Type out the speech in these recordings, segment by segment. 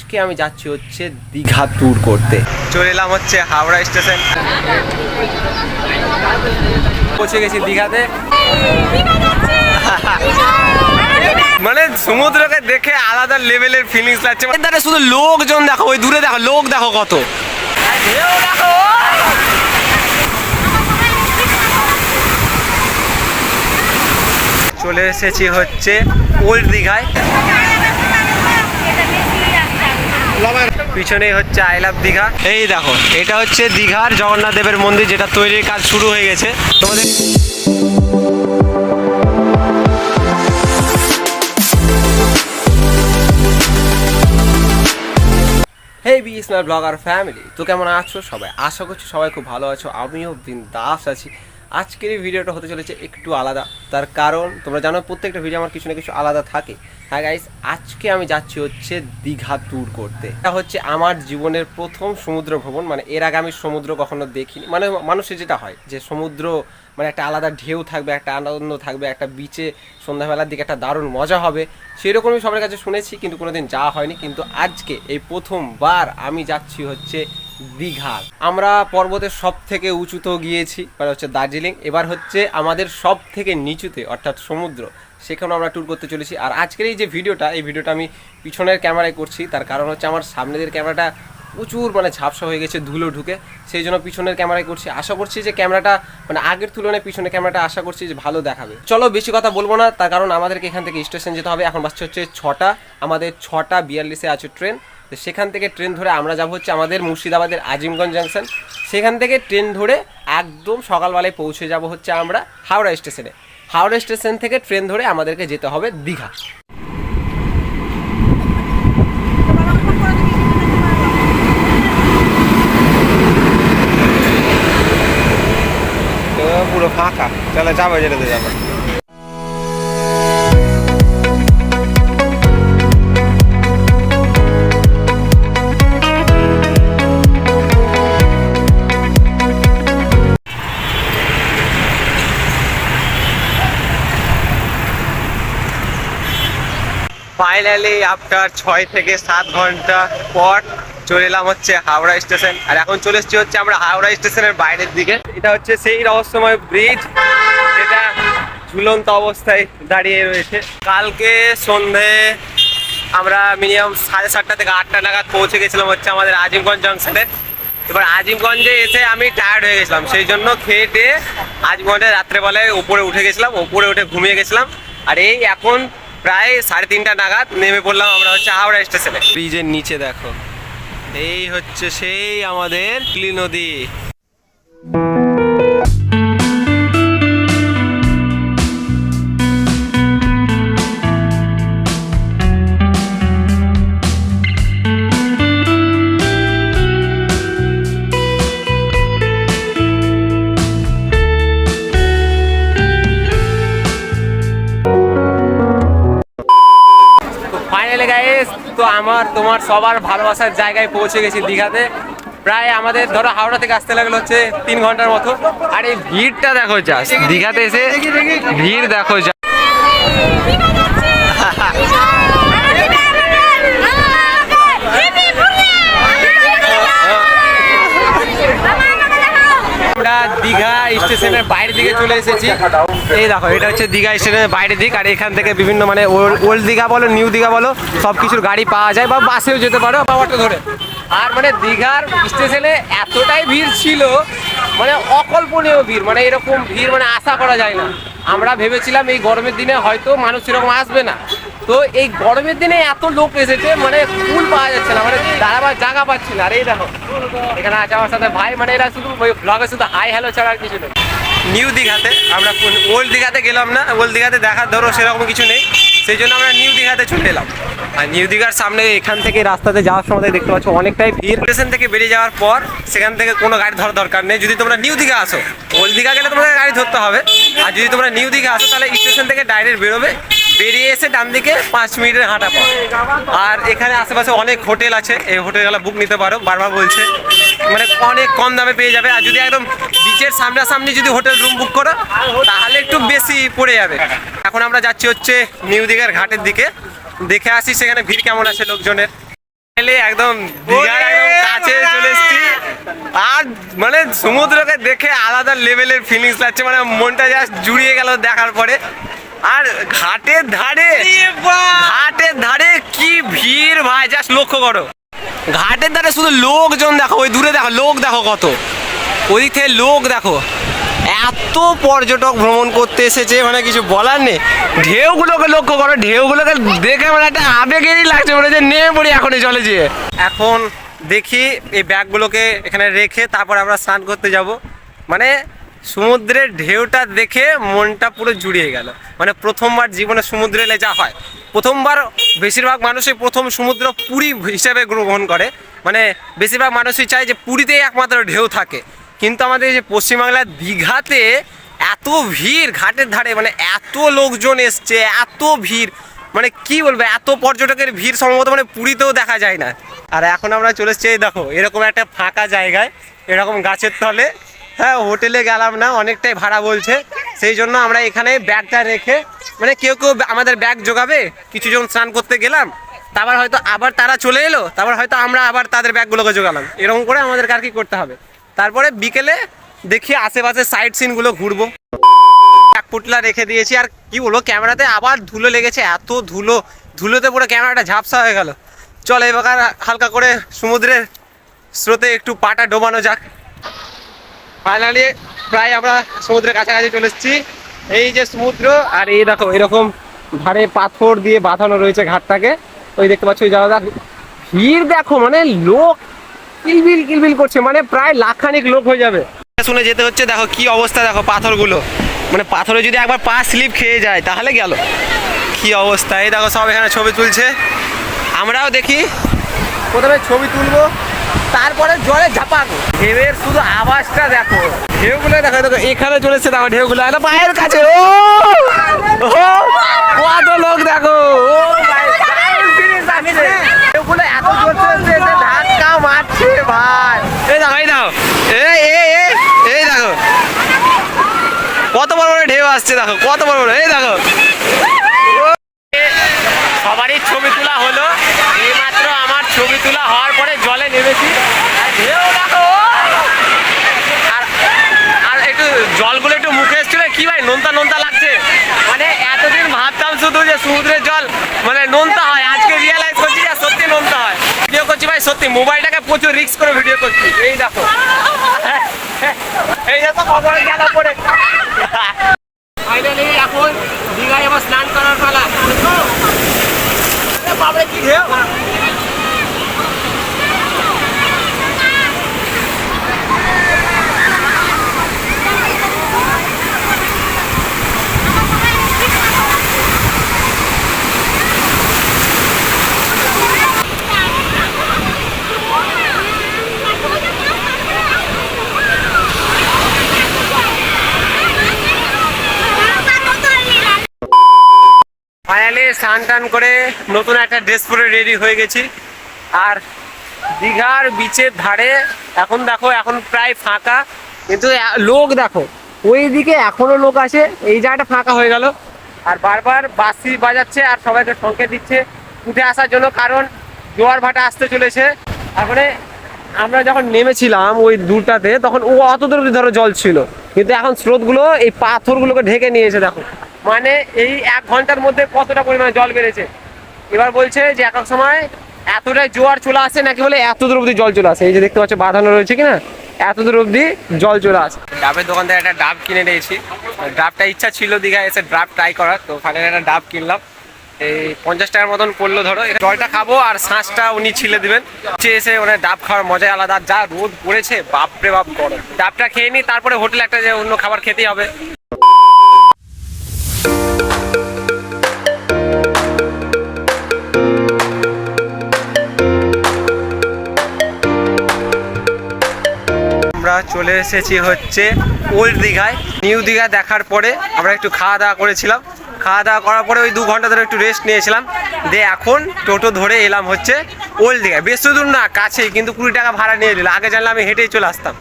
আজকে আমি যাচ্ছি হচ্ছে দীঘা ট্যুর করতে। চলে এলাম হচ্ছে হাওড়া স্টেশন, পৌঁছে গেছি দীঘাতে। মানে সমুদ্রকে দেখে আলাদা লেভেলের ফিলিংস লাগছে। মানে শুধু লোকজন দেখো, ওই দূরে দেখো, লোক দেখো কত। চলে এসেছি হচ্ছে ওল্ড দীঘায়। পিছনে হচ্ছে আই লাভ দীঘা। এই দেখো, এটা হচ্ছে দীঘার জগন্নাথ দেবের মন্দির, যেটা তৈরির কাজ শুরু হয়ে গেছে। তোমাদের হেই বি স্মার্ট ব্লগার ফ্যামিলি, তো কেমন আছো সবাই? আশা করছি সবাই খুব ভালো আছো, আমিও বিন্দাস আছি। আজকের এই ভিডিওটা হতে চলেছে একটু আলাদা, তার কারণ তোমরা জানো প্রত্যেকটা ভিডিও আমার কিছু না কিছু আলাদা থাকে। হ্যাঁ গাইস, আজকে আমি যাচ্ছি হচ্ছে দীঘা ট্যুর করতে। এটা হচ্ছে আমার জীবনের প্রথম সমুদ্র ভ্রমণ। মানে এর আগে আমি সমুদ্র কখনো দেখিনি। মানে মানুষের যেটা হয় যে সমুদ্র মানে একটা আলাদা ঢেউ থাকবে, একটা আনন্দ থাকবে, একটা বিচে সন্ধ্যাবেলার দিকে একটা দারুণ মজা হবে, সেরকমই সবার কাছে শুনেছি, কিন্তু কোনোদিন যাওয়া হয়নি। কিন্তু আজকে এই প্রথমবার আমি যাচ্ছি হচ্ছে দীঘা। আমরা পর্বতের সব থেকে উঁচুতেও গিয়েছি, মানে হচ্ছে দার্জিলিং। এবার হচ্ছে আমাদের সব থেকে নিচুতে অর্থাৎ সমুদ্র, সেখানে আমরা ট্যুর করতে চলেছি। আর আজকের এই যে ভিডিওটা, এই ভিডিওটা আমি পিছনের ক্যামেরায় করছি, তার কারণ হচ্ছে আমার সামনের ক্যামেরাটা প্রচুর মানে ঝাপসা হয়ে গেছে ধুলো ঢুকে, সেই জন্য পিছনের ক্যামেরায় করছি। আশা করছি যে ক্যামেরাটা মানে আগের তুলনায় পিছনের ক্যামেরাটা আশা করছি যে ভালো দেখাবে। চলো বেশি কথা বলবো না, তার কারণ আমাদেরকে এখান থেকে স্টেশন যেতে হবে। এখন বাসছে হচ্ছে 6টা, আমাদের 6:42 আছে ট্রেন। তো সেখান থেকে ট্রেন ধরে আমরা যাব হচ্ছে আমাদের মুর্শিদাবাদের আজিমগঞ্জ জাংশন। সেখান থেকে ট্রেন ধরে একদম সকালবেলায় পৌঁছে যাব হচ্ছে আমরা হাওড়া স্টেশনে। হাওড়া স্টেশন থেকে ট্রেন ধরে আমাদেরকে যেতে হবে দীঘা। পুরো ফাঁকা, চলে যাবো, যেটাতে যাবো। ফাইনালি আফটার 6 থেকে 7 ঘন্টা পর চলে এলাম হচ্ছে হাওড়া স্টেশন। আর এখন চলে এসেছি হচ্ছে আমরা হাওড়া স্টেশনের বাইরের দিকে। এটা হচ্ছে সেই রহস্যময় ব্রিজ যেটা ঝুলন্ত অবস্থায় দাঁড়িয়ে রয়েছে। কালকে সন্ধে আমরা মিনিমাম 7:30 থেকে 8টা নাগাদ পৌঁছে গেছিলাম হচ্ছে আমাদের আজিমগঞ্জ জংশনে। এবার আজিমগঞ্জে এসে আমি টায়ার্ড হয়ে গেছিলাম, সেই জন্য খেয়ে টেয়ে আজিমগঞ্জে রাত্রেবেলায় উপরে উঠে গেছিলাম, উপরে উঠে ঘুমিয়ে গেছিলাম। আর এই এখন প্রায় 3:30 নাগাদ নেমে পড়লাম আমরা হচ্ছে হাওড়া স্টেশনে। ব্রিজের নিচে দেখো, এই হচ্ছে সেই আমাদের হুগলি নদী। তো আমার তোমার সবার ভালোবাসার জায়গায় পৌঁছে গেছি দীঘাতে। প্রায় আমাদের ধরো হাওড়া থেকে আসতে লাগলো হচ্ছে 3 ঘন্টার মতো। আর এই ভিড়টা দেখো, জাস্ট দীঘাতে এসে ভিড় দেখো। আমরা দীঘা স্টেশনের বাইরের দিকে চলে এসেছি। এই দেখো, এটা হচ্ছে দীঘা স্টেশনের বাইরের দিক। আর এখান থেকে বিভিন্ন মানে ওল্ড দীঘা বলো, নিউ দীঘা বলো, সব কিছুর গাড়ি পাওয়া যায়, বা বাসেও যেতে পারো বা অটো ধরে। আর মানে দীঘার স্টেশনে এতটাই ভিড় ছিল, মানে অকল্পনীয় ভিড়, মানে এরকম ভিড় মানে আশা করা যায় না। আমরা ভেবেছিলাম এই গরমের দিনে হয়তো মানুষ সেরকম আসবে না, তো এই গরমের দিনে এত লোক এসেছে, মানে ফুল পাওয়া যাচ্ছে না, মানে দাঁড়াবার জায়গা পাচ্ছি না। আর এই দেখো, এখানে আছে আমার সাথে ভাই, মানে এরা শুধু ওই ব্লগে শুধু হাই হ্যালো ছাড়া আর কিছু নেই। নিউ দীঘাতে আমরা ওল্ড দীঘাতে গেলাম না, ওল্ড দীঘাতে দেখার ধরো সেরকম কিছু নেই, সেই জন্য আমরা নিউ দীঘাতে চলে এলাম। আর নিউ দীঘার সামনে এখান থেকে রাস্তাতে যাওয়ার সময় দেখতে পাচ্ছ অনেকটাই ভিড়। স্টেশন থেকে বেরিয়ে যাওয়ার পর সেখান থেকে কোনো গাড়ি ধরার দরকার নেই। যদি তোমরা নিউ দীঘা আসো, ওল্ড দীঘা গেলে তোমাদের গাড়ি ধরতে হবে। আর যদি তোমরা নিউ দীঘা আসো, তাহলে স্টেশন থেকে ডাইরেক্ট বেরোবে, বেরিয়ে এসে ডান দিকে 5 মিনিটের হাঁটা পথ। আর এখানে আশেপাশে অনেক হোটেল আছে, এই হোটেলগুলো বুক নিতে পারো, বারবার বলছে, মানে অনেক কম দামে পেয়ে যাবে। আর যদি একদম বিচের সামনাসামনি যদি হোটেল রুম বুক করো, তাহলে একটু বেশি পড়ে যাবে। এখন আমরা যাচ্ছি হচ্ছে নিউ দীঘার ঘাটের দিকে, দেখে আসি সেখানে ভিড় কেমন আছে লোকজনের। একদম দীঘার একদম কাছে চলে এসেছি আর মানে সমুদ্রকে দেখে আলাদা লেভেলের ফিলিংস লাগছে, মানে মনটা জাস্ট জুড়িয়ে গেল দেখার পরে। আর ঘাটের ধারে কি ভিড় ভাই, জাস্ট লক্ষ্য করো। ঘাটের ধারে শুধু লোকজন দেখো, ওই দূরে দেখো লোক দেখো কত, ওই থেকে লোক দেখো, এত পর্যটক ভ্রমণ করতে এসেছে, মানে কিছু বলার নেই। ঢেউগুলোকে লক্ষ্য করো, ঢেউগুলোকে দেখে মানে একটা আবেগেরই লাগছে, মনে হচ্ছে নেমে পড়ি এখনই চলে যেয়ে। এখন দেখি এই ব্যাগগুলোকে এখানে রেখে তারপর আমরা স্নান করতে যাব। মানে সমুদ্রের ঢেউটা দেখে মনটা পুরো জুড়িয়ে গেল। মানে প্রথমবার জীবনে সমুদ্রে এলে যা হয়, প্রথমবার বেশিরভাগ মানুষই প্রথম সমুদ্র পুরী হিসাবে গ্রহণ করে। মানে বেশিরভাগ মানুষই চায় যে পুরীতেই একমাত্র ঢেউ থাকে, কিন্তু আমাদের যে পশ্চিমবাংলার দীঘাতে এত ভিড় ঘাটের ধারে, মানে এত লোকজন এসছে, এত ভিড়, মানে কি বলবো, এত পর্যটকের ভিড় সম্ভবত মানে পুরীতেও দেখা যায় না। আর এখন আমরা চলে এসেছি দেখো এরকম একটা ফাঁকা জায়গায়, এরকম গাছের তলে। হ্যাঁ, হোটেলে গেলাম না, অনেকটাই ভাড়া বলছে, সেই জন্য আমরা এখানে ব্যাগটা রেখে, মানে কেউ কেউ আমাদের ব্যাগ জোগাবে, কিছু জন স্নান করতে গেলাম, তারপর হয়তো আবার তারা চলে এলো, তারপর হয়তো আমরা আবার তাদের ব্যাগগুলোকে জোগালাম, এরকম করে আমাদেরকে আর কি করতে হবে। তারপরে বিকেলে দেখি আশেপাশে সাইড সিনগুলো ঘুরবো। এক পুটলা রেখে দিয়েছি, আর কি বলবো, ক্যামেরাতে আবার ধুলো লেগেছে, এত ধুলোতে পুরো ক্যামেরাটা ঝাপসা হয়ে গেল। চল এবার হালকা করে সমুদ্রের স্রোতে একটু পাটা ডোবানো যাক। ফাইনালি প্রায় আমরা সমুদ্রের কাছাকাছি চলে এসেছি। এই যে সমুদ্র, আর এই দেখো এরকম ধারে পাথর দিয়ে বাঁধানো রয়েছে ঘাটটাকে, ওই দেখতে পাচ্ছ ওই জায়গাটা। ভিড় দেখো, মানে লোক কিলবিল করছে, মানে প্রায় লাখখানিক লোক হয়ে যাবে। শুনে যেতে হচ্ছে, দেখো কি অবস্থা, দেখো পাথরগুলো, মানে পাথরে যদি একবার পা স্লিপ খেয়ে যায় তাহলে গেল, কি অবস্থা। এই দেখো সব এখানে ছবি তুলছে, আমরাও দেখি, প্রথমে ছবি তুলবো, তারপরে জলে ঝাঁপাবো। ঢেউয়ের শুধু আওয়াজটা দেখো, ঢেউগুলো দেখো, দেখো এখানে চলেছে, দেখো ঢেউগুলো একদম পায়ের কাছে। ও কত লোক দেখো, ঢেউগুলো এত জোর চলছে, ধাক্কা মারছে ভাই। এই দেখো, এই দেখো, এই দেখো কত বড় বড় ঢেউ আসছে, দেখো কত বড় বড়, এই দেখো। সবারই ছবি তোলা হলো, এইমাত্র আমার ছবি তোলা হওয়ার পরে জলে নেমেছি, ঢেউ দেখো। আর একটু জলগুলো একটু মুখে এসেছিল, কি ভাই নোনতা লাগছে, মানে এতদিন ভাবতাম শুধু যে সমুদ্রের জল মানে নোনতা হয়, আজকে রিয়েলাইজ করছি যে সত্যি নোনতা হয়। ভিডিও করছি ভাই, সত্যি মোবাইলটাকে প্রচুর রিস্ক করে ভিডিও করছি। এই দেখো, এই দেখো খবরে গেল পরে। ফাইনালি এখন দীঘায় এবার স্নান করার পালা। বাবা কি ঢেউ, ফাইনালি স্নান টান করে নতুন একটা ড্রেস পরে রেডি হয়ে গেছি। আর দীঘার বিচের ধারে এখন দেখো, এখন প্রায় ফাঁকা, কিন্তু লোক দেখো ওই দিকে এখনো লোক আছে, এই জায়গাটা ফাঁকা হয়ে গেল। আর বারবার বাঁশি বাজাচ্ছে আর সবাইকে সংকেত দিচ্ছে উঠে আসার জন্য, কারণ জোয়ার ভাটা আসতে চলেছে। তারপরে আমরা যখন নেমেছিলাম ওই দূরটাতে, তখন ও অত দূর ধরো জল ছিল, কিন্তু এখন স্রোতগুলো এই পাথরগুলোকে ঢেকে নিয়েছে। দেখো মানে এই 1 ঘন্টার মধ্যে কতটা পরিমাণে জল বেড়েছে। এবার বলছে যে এক এক সময় এতটাই জোয়ার চলে আসে নাকি বলে এত দূর অব্দি জল চলে আসে। এই যে দেখতে পাচ্ছ বাঁধানো রয়েছে কিনা, এত দূর অব্দি জল চলে আসে। ডাবের দোকান থেকে একটা ডাব কিনে নিয়েছি, ডাবটা ইচ্ছা ছিল দীঘায় এসে ডাব ট্রাই করার, তো ফাইনালি একটা ডাব কিনলাম। এই 50 টাকার মতন পড়লো ধরো। জলটা খাবো আর শ্বাসটা উনি ছিলে দেবেন। এসে ওনার ডাব খাওয়ার মজাই আলাদা, যা রোদ পড়েছে বাপরে বাপ গরম। ডাবটা খেয়ে নিই, তারপরে হোটেলে একটা যে অন্য খাবার খেতেই হবে। আমরা চলে এসেছি হচ্ছে ওল্ড দীঘায়। নিউ দীঘা দেখার পরে আমরা একটু খাওয়া দাওয়া করেছিলাম, খাওয়া দাওয়া করার পরে ওই 2 ঘন্টা ধরে একটু রেস্ট নিয়েছিলাম, দিয়ে এখন টোটো ধরে এলাম হচ্ছে ওল্ড দীঘায়। বেশি দূর না, কাছেই, কিন্তু 20 টাকা ভাড়া নিয়ে দিল। আগে জানলে আমি হেঁটেই চলে আসতাম।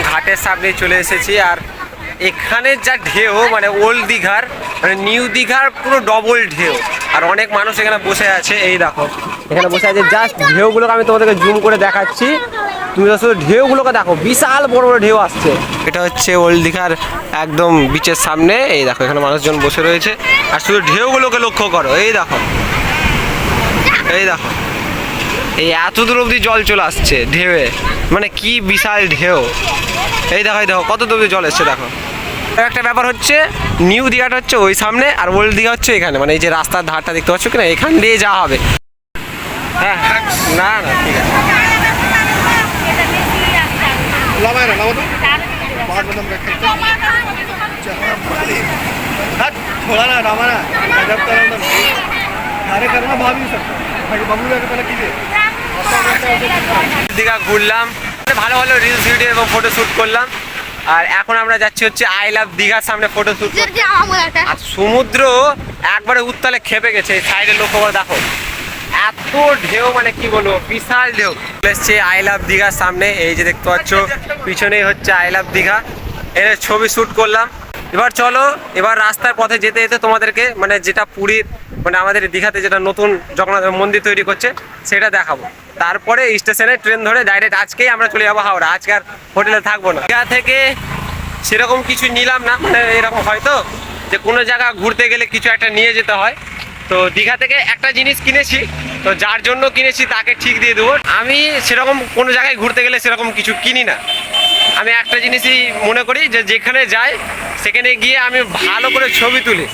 ঘাটের সামনে চলে এসেছি, আর এখানে যা ঢেউ মানে ওল্ড দীঘার মানে নিউ দীঘার পুরো ডবল ঢেউ। আর অনেক মানুষ এখানে বসে আছে, এই দেখো এখানে বসে আছে। জাস্ট ঢেউগুলোকে আমি তোমাদেরকে জুম করে দেখাচ্ছি, তুমি শুধু ঢেউগুলোকে দেখো, বিশাল বড় বড় ঢেউ আসছে। এটা হচ্ছে ওল্ড দীঘার একদম বিচের সামনে, এই দেখো এখানে মানুষজন বসে রয়েছে। আর শুধু ঢেউগুলোকে লক্ষ্য করো, এই দেখো এই দেখো, এই এত দূর অবধি জল চলে আসছে ঢেউয়ে, মানে কি বিশাল ঢেউ। এই দেখো এই দেখো কত দূর জল এসছে দেখো। একটা ব্যাপার হচ্ছে নিউ দীঘাটা হচ্ছে ওই সামনে, আর ওল্ড দীঘা হচ্ছে এখানে, মানে এই যে রাস্তার ধারটা দেখতে পাচ্ছ কিনা, এখান দিয়ে যাওয়া হবে। হ্যাঁ হ্যাঁ, না না ঠিক আছে। দীঘা ঘুরলাম, ভালো ভালো রিলস ভিডিও এবং ফটো শ্যুট করলাম। আর এখন আমরা যাচ্ছি হচ্ছে আই লাভ দীঘার সামনে ফটো শ্যুট করতে। আর সমুদ্র একবারে উত্তালে খেপে গেছে, এই সাইডে লক্ষ্য করে দেখো এত ঢেউ, মানে কি বলবো বিশাল ঢেউ এসছে আই লাভ দীঘার সামনে। এই যে দেখতে পাচ্ছ পিছনেই হচ্ছে আই লাভ দীঘা, এর ছবি শ্যুট করলাম। এবার চলো, এবার রাস্তার পথে যেতে যেতে তোমাদেরকে মানে যেটা পুরীর মানে আমাদের দীঘাতে যেটা নতুন জগন্নাথ মন্দির তৈরি করছে সেটা দেখাবো। তারপরে স্টেশনে ট্রেন ধরে ডাইরেক্ট আজকেই আমরা চলে যাবো হাওড়া, আজকে আর হোটেলে থাকবো না। দীঘা থেকে সেরকম কিছু নিলাম না, মানে এরকম হয়তো যে কোনো জায়গা ঘুরতে গেলে কিছু একটা নিয়ে যেতে হয়। তো দীঘা থেকে একটা জিনিস কিনেছি, তো যার জন্য কিনেছি তাকে ঠিক দিয়ে দেবো। আমি সেরকম কোনো জায়গায় ঘুরতে গেলে সেরকম কিছু কিনি না। আমি একটা জিনিসই মনে করি যে যেখানে যাই সেখানে গিয়ে আমি ভালো করে ছবি তুলি,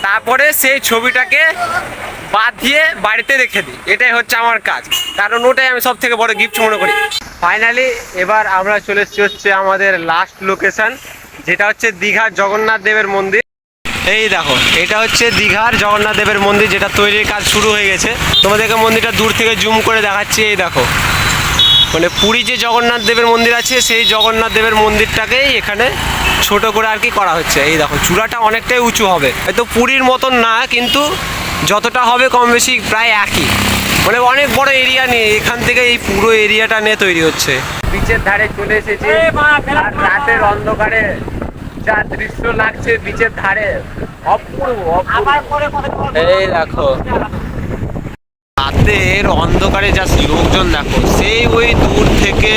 তারপরে সেই ছবিটাকে বাদ দিয়ে বাড়িতে রেখে দিই। এটাই হচ্ছে আমার কাজ, কারণ ওটাই আমি সব থেকে বড় গিফট মনে করি। ফাইনালি এবার আমরা চলে এসেছি হচ্ছে আমাদের লাস্ট লোকেশন, যেটা হচ্ছে দীঘার জগন্নাথ দেবের মন্দির। এই দেখো এটা হচ্ছে দীঘার জগন্নাথ দেবের মন্দির, যেটা তৈরির কাজ শুরু হয়ে গেছে। তোমাদেরকে মন্দিরটা দূর থেকে জুম করে দেখাচ্ছি। এই দেখো মানে পুরী যে জগন্নাথ দেবের মন্দির আছে সেই জগন্নাথ দেবের মন্দিরটাকেই এখানে ছোট করে আর কি করা হচ্ছে। এই দেখো চূড়াটা অনেকটাই উঁচু হবে, হয়তো পুরীর মতন না, কিন্তু যতটা হবে কম বেশি প্রায় একই, মানে অনেক বড় এরিয়া নিয়ে এখান থেকে এই পুরো এরিয়াটা নিয়ে তৈরি হচ্ছে। বিচের ধারে চলে এসেছে, আর রাতের অন্ধকারে যা দৃশ্য লাগছে বিচের ধারে অপূর্ব অপূর্ব। এই দেখো রাতের অন্ধকারে জাস্ট লোকজন দেখো, সেই ওই দূর থেকে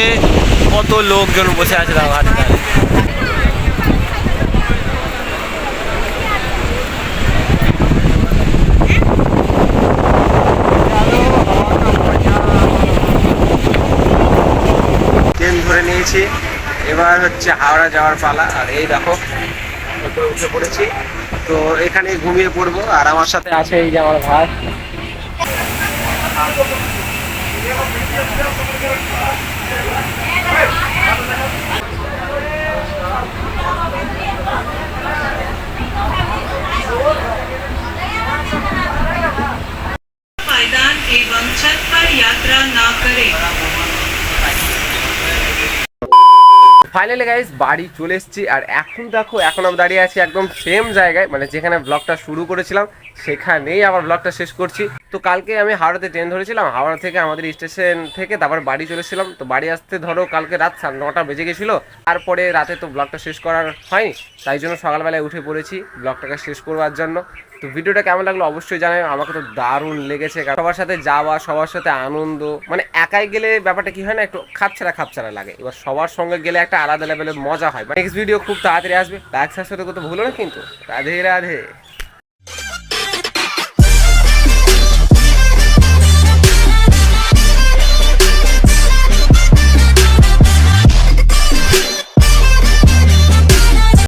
কত লোকজন বসে আছে দেখো হাতে। ট্রেন ধরে নিয়েছি, এবার হচ্ছে হাওড়া যাওয়ার পালা। আর এই দেখো উঠে পড়েছি, তো এখানে ঘুমিয়ে পড়বো। আর আমার সাথে আছে এই যে আমার ভাই। मैदान एवं छत पर यात्रा न करें। ফাইনালি গাইস বাড়ি চলে এসেছি। আর এখন দেখো এখন আমি দাঁড়িয়ে আছি একদম সেম জায়গায়, মানে যেখানে ব্লগটা শুরু করেছিলাম সেখানেই আবার ব্লগটা শেষ করছি। তো কালকে আমি হাওড়াতে ট্রেন ধরেছিলাম, হাওড়া থেকে আমাদের স্টেশন থেকে তারপর বাড়ি চলেছিলাম। তো বাড়ি আসতে ধরো কালকে রাত 9টা বেজে গেছিলো। তারপরে রাতে তো ব্লগটা শেষ করার হয়নি, তাই জন্য সকালবেলায় উঠে পড়েছি ব্লগটাকে শেষ করবার জন্য। তো ভিডিওটা কেমন লাগলো অবশ্যই জানাই, আমাকে তো দারুণ লেগেছে। সবার সাথে যাওয়া, সবার সাথে আনন্দ, মানে একাই গেলে ব্যাপারটা কি হয় না, একটু খাপছাড়া লাগে। এবার সবার সঙ্গে গেলে একটা আলাদা লেভেলের মজা হয়। নেক্সট ভিডিও খুব তাড়াতাড়ি আসবে, লাইক সাবস্ক্রাইব করতে ভুলো না কিন্তু। রাধে রাধে।